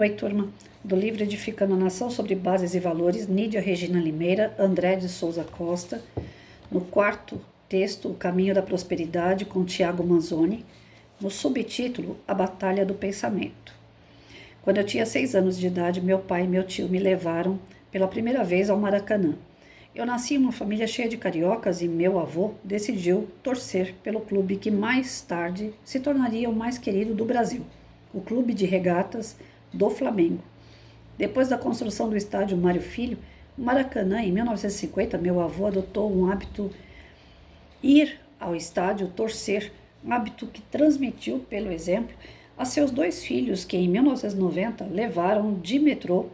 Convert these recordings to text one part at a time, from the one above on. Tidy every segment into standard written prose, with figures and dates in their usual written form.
Oi, turma. Do livro Edificando a Nação sobre Bases e Valores, Nídia Regina Limeira, André de Souza Costa. No quarto texto, O Caminho da Prosperidade, com Tiago Manzoni. No subtítulo, A Batalha do Pensamento. Quando eu tinha 6 anos de idade, meu pai e meu tio me levaram pela primeira vez ao Maracanã. Eu nasci em uma família cheia de cariocas e meu avô decidiu torcer pelo clube que mais tarde se tornaria o mais querido do Brasil, o Clube de Regatas do Flamengo. Depois da construção do estádio Mário Filho, no Maracanã, em 1950, meu avô adotou um hábito ir ao estádio torcer, um hábito que transmitiu, pelo exemplo, a seus 2 filhos, que em 1990 levaram de metrô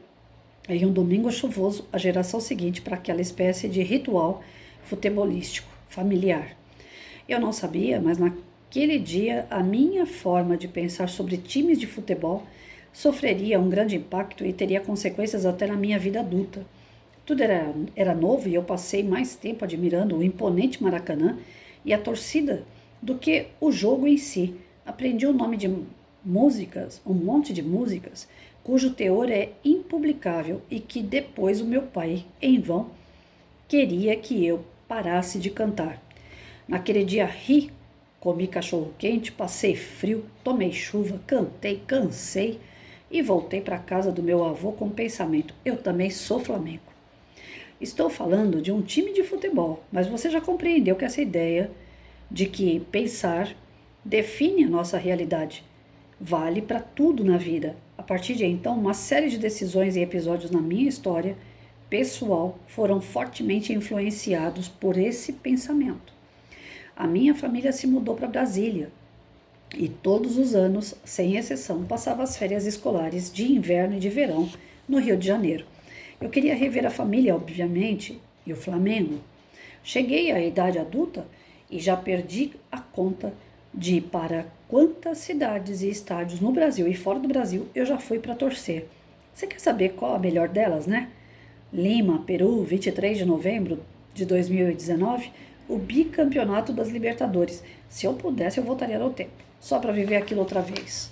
em um domingo chuvoso a geração seguinte para aquela espécie de ritual futebolístico familiar. Eu não sabia, mas naquele dia a minha forma de pensar sobre times de futebol sofreria um grande impacto e teria consequências até na minha vida adulta. Tudo era novo e eu passei mais tempo admirando o imponente Maracanã e a torcida do que o jogo em si. Aprendi o nome de músicas, um monte de músicas, cujo teor é impublicável e que depois o meu pai, em vão, queria que eu parasse de cantar. Naquele dia ri, comi cachorro-quente, passei frio, tomei chuva, cantei, cansei e voltei para a casa do meu avô com o pensamento: eu também sou Flamengo. Estou falando de um time de futebol, mas você já compreendeu que essa ideia de que pensar define a nossa realidade vale para tudo na vida. A partir de então, uma série de decisões e episódios na minha história pessoal foram fortemente influenciados por esse pensamento. A minha família se mudou para Brasília e todos os anos, sem exceção, passava as férias escolares de inverno e de verão no Rio de Janeiro. Eu queria rever a família, obviamente, e o Flamengo. Cheguei à idade adulta e já perdi a conta de para quantas cidades e estádios no Brasil e fora do Brasil eu já fui para torcer. Você quer saber qual a melhor delas, né? Lima, Peru, 23 de novembro de 2019, o bicampeonato das Libertadores. Se eu pudesse, eu voltaria no tempo, só para viver aquilo outra vez.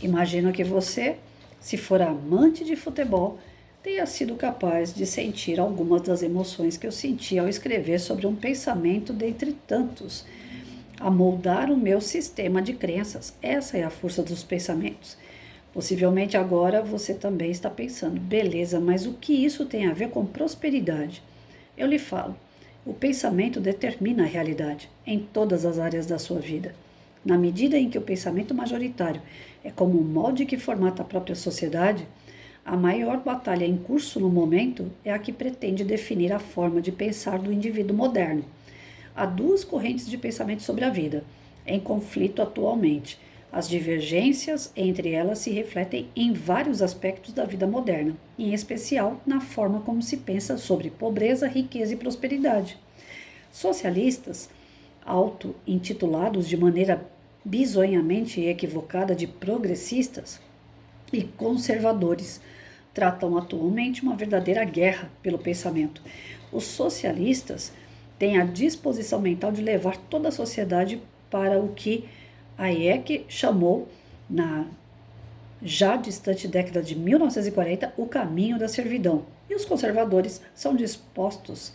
Imagino que você, se for amante de futebol, tenha sido capaz de sentir algumas das emoções que eu senti ao escrever sobre um pensamento dentre tantos, a moldar o meu sistema de crenças. Essa é a força dos pensamentos. Possivelmente agora você também está pensando: beleza, mas o que isso tem a ver com prosperidade? Eu lhe falo, o pensamento determina a realidade em todas as áreas da sua vida. Na medida em que o pensamento majoritário é como um molde que formata a própria sociedade, a maior batalha em curso no momento é a que pretende definir a forma de pensar do indivíduo moderno. Há 2 correntes de pensamento sobre a vida, em conflito atualmente. As divergências entre elas se refletem em vários aspectos da vida moderna, em especial na forma como se pensa sobre pobreza, riqueza e prosperidade. Socialistas, auto-intitulados de maneira bizonhamente equivocada de progressistas, e conservadores, tratam atualmente uma verdadeira guerra pelo pensamento. Os socialistas têm a disposição mental de levar toda a sociedade para o que Hayek chamou, na já distante década de 1940, o caminho da servidão. E os conservadores são dispostos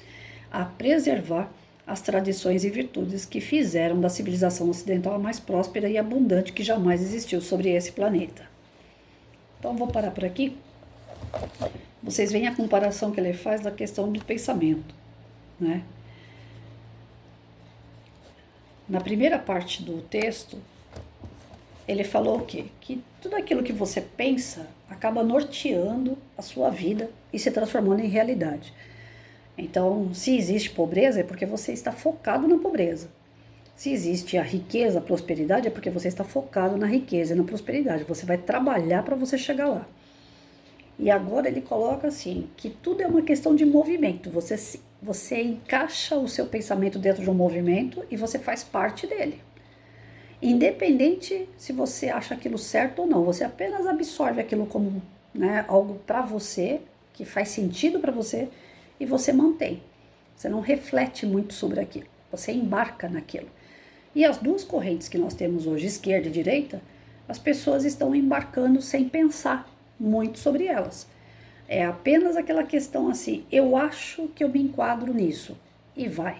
a preservar as tradições e virtudes que fizeram da civilização ocidental a mais próspera e abundante que jamais existiu sobre esse planeta. Então, vou parar por aqui. Vocês veem a comparação que ele faz da questão do pensamento, né? Na primeira parte do texto, ele falou o quê? Que tudo aquilo que você pensa acaba norteando a sua vida e se transformando em realidade. Então, se existe pobreza, é porque você está focado na pobreza. Se existe a riqueza, a prosperidade, é porque você está focado na riqueza e na prosperidade. Você vai trabalhar para você chegar lá. E agora ele coloca assim, que tudo é uma questão de movimento. Você encaixa o seu pensamento dentro de um movimento e você faz parte dele. Independente se você acha aquilo certo ou não, você apenas absorve aquilo como, né, algo para você, que faz sentido para você, e você mantém. Você não reflete muito sobre aquilo, você embarca naquilo. E as 2 correntes que nós temos hoje, esquerda e direita, as pessoas estão embarcando sem pensar muito sobre elas. É apenas aquela questão assim, eu acho que eu me enquadro nisso, e vai,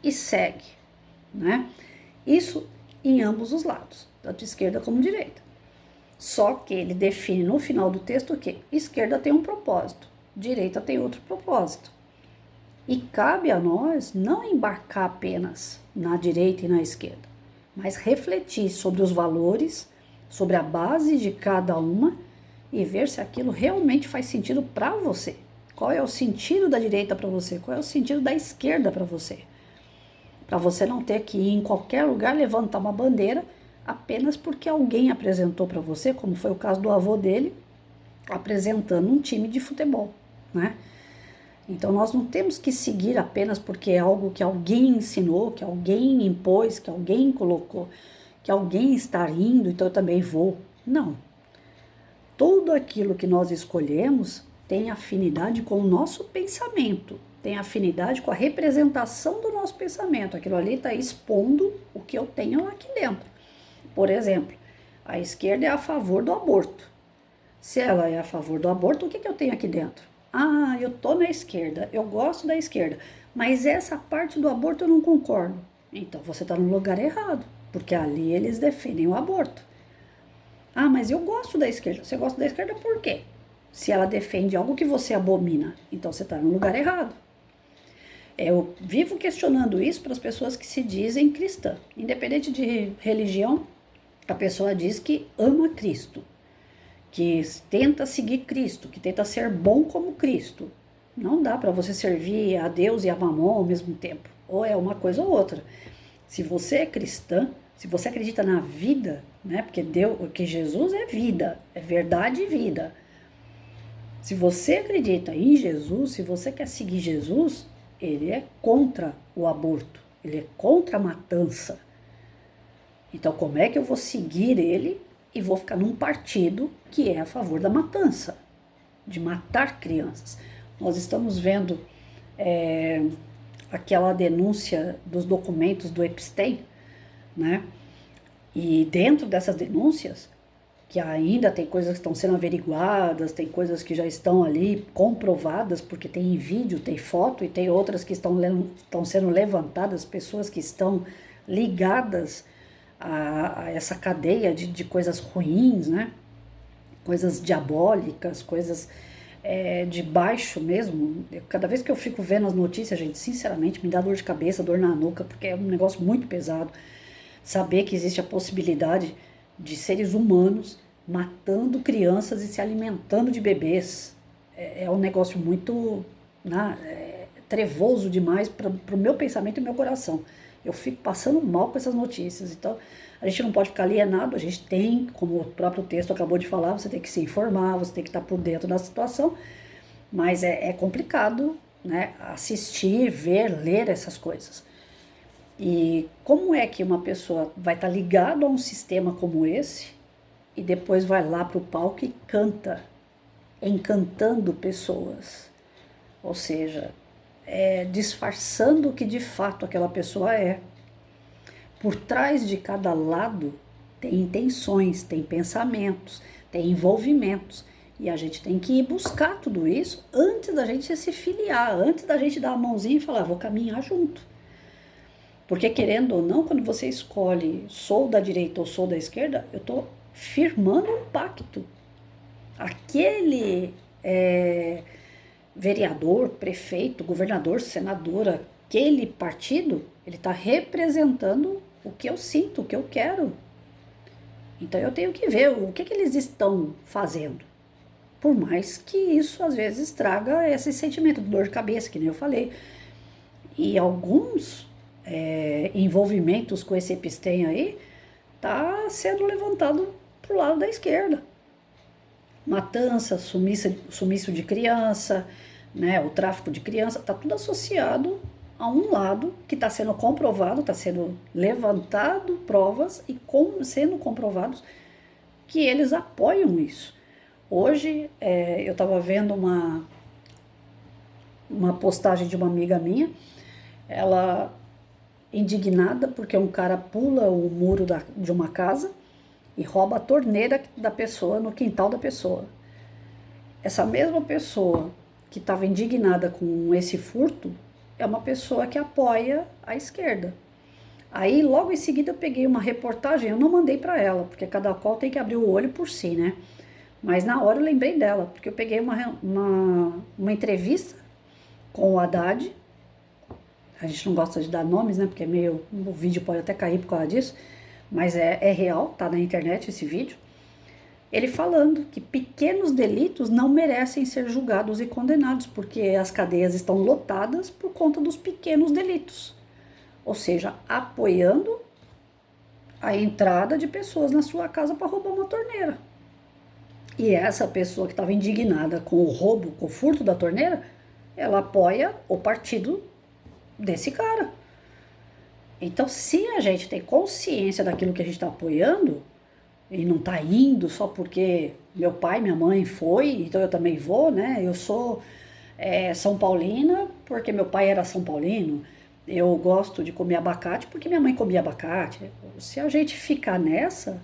e segue, né? Isso em ambos os lados, tanto esquerda como direita. Só que ele define no final do texto que esquerda tem um propósito, direita tem outro propósito. E cabe a nós não embarcar apenas na direita e na esquerda, mas refletir sobre os valores, sobre a base de cada uma e ver se aquilo realmente faz sentido para você. Qual é o sentido da direita para você? Qual é o sentido da esquerda para você? Para você não ter que ir em qualquer lugar levantar uma bandeira apenas porque alguém apresentou para você, como foi o caso do avô dele, apresentando um time de futebol, né? Então nós não temos que seguir apenas porque é algo que alguém ensinou, que alguém impôs, que alguém colocou, que alguém está indo, então eu também vou. Não. Tudo aquilo que nós escolhemos tem afinidade com o nosso pensamento, tem afinidade com a representação do nosso pensamento. Aquilo ali está expondo o que eu tenho aqui dentro. Por exemplo, a esquerda é a favor do aborto. Se ela é a favor do aborto, o que eu tenho aqui dentro? Ah, eu tô na esquerda, eu gosto da esquerda, mas essa parte do aborto eu não concordo. Então você está no lugar errado, porque ali eles defendem o aborto. Ah, mas eu gosto da esquerda. Você gosta da esquerda por quê? Se ela defende algo que você abomina, então você está no lugar errado. Eu vivo questionando isso para as pessoas que se dizem cristã. Independente de religião, a pessoa diz que ama Cristo, que tenta seguir Cristo, que tenta ser bom como Cristo. Não dá para você servir a Deus e a Mamon ao mesmo tempo. Ou é uma coisa ou outra. Se você é cristã, se você acredita na vida, né? Porque Jesus é vida, é verdade e vida. Se você acredita em Jesus, se você quer seguir Jesus, ele é contra o aborto, ele é contra a matança. Então, como é que eu vou seguir ele e vou ficar num partido que é a favor da matança, de matar crianças? Nós estamos vendo aquela denúncia dos documentos do Epstein, né? E dentro dessas denúncias, que ainda tem coisas que estão sendo averiguadas, tem coisas que já estão ali comprovadas, porque tem vídeo, tem foto, e tem outras que estão sendo levantadas, pessoas que estão ligadas a essa cadeia de coisas ruins, né? Coisas diabólicas, coisas de baixo mesmo. Cada vez que eu fico vendo as notícias, gente, sinceramente, me dá dor de cabeça, dor na nuca, porque é um negócio muito pesado. Saber que existe a possibilidade de seres humanos matando crianças e se alimentando de bebês. É um negócio muito trevoso demais para o meu pensamento e meu coração. Eu fico passando mal com essas notícias. Então, a gente não pode ficar alienado, a gente tem, como o próprio texto acabou de falar, você tem que se informar, você tem que estar por dentro da situação, mas é complicado, né, assistir, ver, ler essas coisas. E como é que uma pessoa vai estar ligada a um sistema como esse e depois vai lá para o palco e canta, encantando pessoas? Ou seja, disfarçando o que de fato aquela pessoa é. Por trás de cada lado tem intenções, tem pensamentos, tem envolvimentos. E a gente tem que ir buscar tudo isso antes da gente se filiar, antes da gente dar a mãozinha e falar, vou caminhar junto. Porque querendo ou não, quando você escolhe sou da direita ou sou da esquerda, eu estou firmando um pacto. Aquele vereador, prefeito, governador, senador, aquele partido, ele está representando o que eu sinto, o que eu quero. Então eu tenho que ver o que eles estão fazendo. Por mais que isso às vezes traga esse sentimento de dor de cabeça, que nem eu falei. E alguns envolvimentos com esse Epstein aí tá sendo levantado pro lado da esquerda. Matança, sumiço de criança, né, o tráfico de criança, tá tudo associado a um lado que está sendo comprovado, está sendo levantado provas e sendo comprovados que eles apoiam isso. Hoje eu estava vendo uma postagem de uma amiga minha, ela indignada porque um cara pula o muro de uma casa e rouba a torneira da pessoa no quintal da pessoa. essa mesma pessoa que estava indignada com esse furto é uma pessoa que apoia a esquerda. Aí, logo em seguida, eu peguei uma reportagem, eu não mandei para ela, porque cada qual tem que abrir o olho por si, né? Mas na hora eu lembrei dela, porque eu peguei uma entrevista com o Haddad. A gente não gosta de dar nomes, né? Porque é meio. O vídeo pode até cair por causa disso, mas é real, tá na internet esse vídeo. Ele falando que pequenos delitos não merecem ser julgados e condenados, porque as cadeias estão lotadas por conta dos pequenos delitos. Ou seja, apoiando a entrada de pessoas na sua casa para roubar uma torneira. E essa pessoa que estava indignada com o roubo, com o furto da torneira, ela apoia o partido desse cara. Então, se a gente tem consciência daquilo que a gente está apoiando, e não está indo só porque meu pai, minha mãe foi, então eu também vou, né? Eu sou São Paulina porque meu pai era São Paulino. Eu gosto de comer abacate porque minha mãe comia abacate. Se a gente ficar nessa,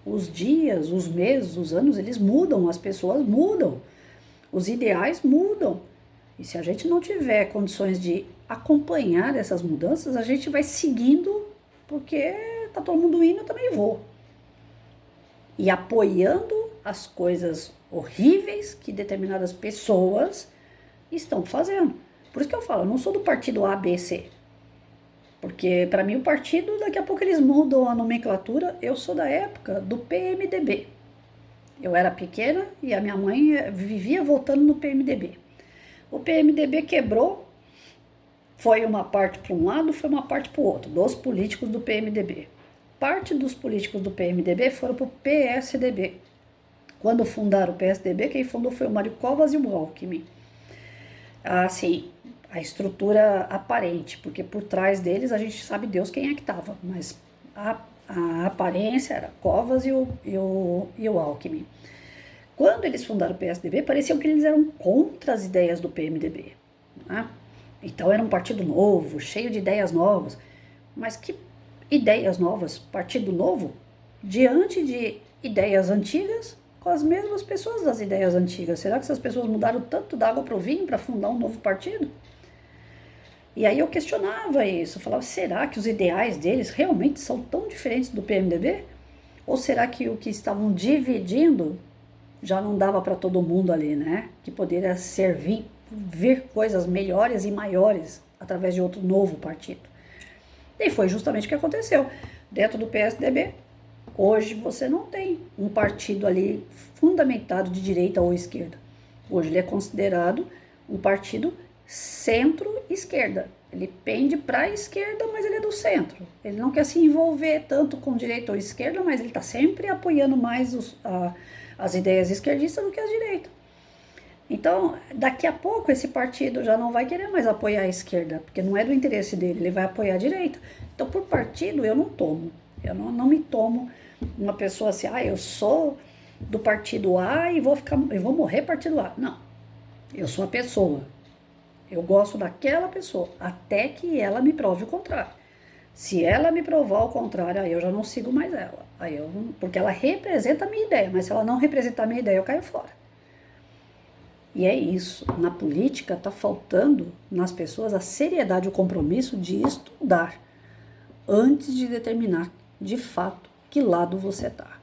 os dias, os meses, os anos, eles mudam, as pessoas mudam, os ideais mudam. E se a gente não tiver condições de acompanhar essas mudanças, a gente vai seguindo porque tá todo mundo indo, eu também vou. E apoiando as coisas horríveis que determinadas pessoas estão fazendo. Por isso que eu falo, eu não sou do partido A, B, C. Porque para mim o partido, daqui a pouco eles mudam a nomenclatura. Eu sou da época do PMDB. Eu era pequena e a minha mãe vivia votando no PMDB. O PMDB quebrou, foi uma parte para um lado, foi uma parte para o outro, dos políticos do PMDB. Parte dos políticos do PMDB foram para o PSDB. Quando fundaram o PSDB, quem fundou foi o Mário Covas e o Alckmin. Assim, a estrutura aparente, porque por trás deles a gente sabe Deus quem é que estava, mas a aparência era Covas e o Alckmin. Quando eles fundaram o PSDB, parecia que eles eram contra as ideias do PMDB. Né? Então era um partido novo, cheio de ideias novas. Mas que ideias novas? Partido novo? Diante de ideias antigas, com as mesmas pessoas das ideias antigas. Será que essas pessoas mudaram tanto da água para o vinho para fundar um novo partido? E aí eu questionava isso, eu falava, será que os ideais deles realmente são tão diferentes do PMDB? Ou será que o que estavam dividindo já não dava para todo mundo ali, né? Que poderia servir, vir coisas melhores e maiores através de outro novo partido. E foi justamente o que aconteceu. Dentro do PSDB, hoje você não tem um partido ali fundamentado de direita ou esquerda. Hoje ele é considerado um partido centro-esquerda. Ele pende para a esquerda, mas ele é do centro. Ele não quer se envolver tanto com direita ou esquerda, mas ele está sempre apoiando mais as ideias esquerdistas do que as direitas. Então, daqui a pouco esse partido já não vai querer mais apoiar a esquerda, porque não é do interesse dele, ele vai apoiar a direita. Então, por partido, eu não tomo. Eu não me tomo uma pessoa assim, eu sou do partido A e eu vou morrer partido A. Não, eu sou a pessoa. Eu gosto daquela pessoa, até que ela me prove o contrário. Se ela me provar o contrário, aí eu já não sigo mais ela. Porque ela representa a minha ideia, mas se ela não representar a minha ideia, eu caio fora. E é isso. Na política, está faltando nas pessoas a seriedade, o compromisso de estudar antes de determinar, de fato, que lado você está.